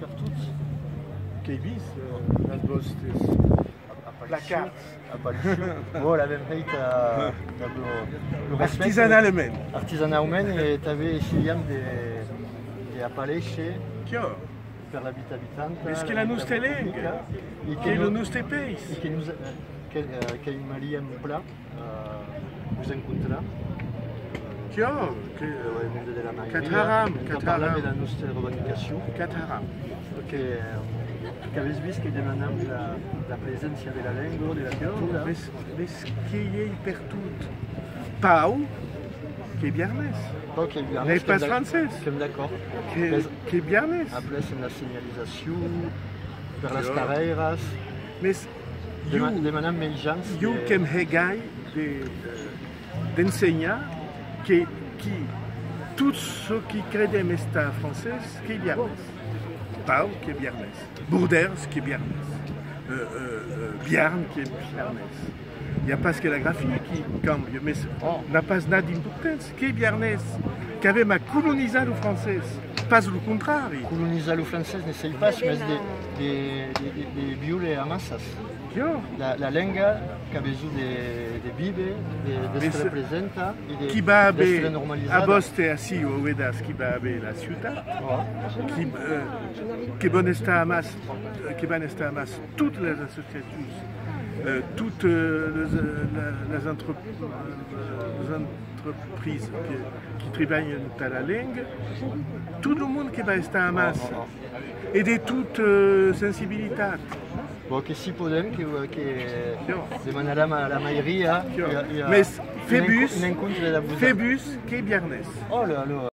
per tutti. Che bis, las vostres placards. Bon, l'avem fet Artisanalment. artisanalment i també eixíem d'aparèixer Chiaro. per la vita abitante. Mais ce che la nostra lingua, che è il nostro paese. Que imaríem pla us encontrar. Chiaro. Cataram Cataram. de la nostra revendicació. Cataram. Que habéis vist que demanam la presència de la llengua, de la cultura. Mais che è per tutto. Pau, che è biarnès. Pau, que est N'est pas français. Estem d'acord. Che è biarnès. Après, c'est la senyalització per les carreres. Mais Demanam menjans. io che mi gai d'insegnar che tutto ciò che credem sta francese che è biarnès. Pau che è biarnès. Bourders che è biarnès. Biarn che è biarnès. Il n'y a pas que la graphie qui cambie, mais n'a pas nada d'importance. Che è biarnès, che aveva colonizzato il francese, pas le contrario. Colonitzar lo francès ne sei pas, mais de viure a massas. La lengua que habéis de vive, de se representa i de se normalitzada. A vostè ací o vedas qui va haver la ciutat, qui van estar a mas toutes les associations, toutes les entreprises qui travaillent dans la langue, tout le monde qui va estar a mas et de toute sensibilitat. Bon, que si podem, que demanarem a la maioria Mais Phébus, un encontre de la Phébus, qui est biarnès. Oh là là.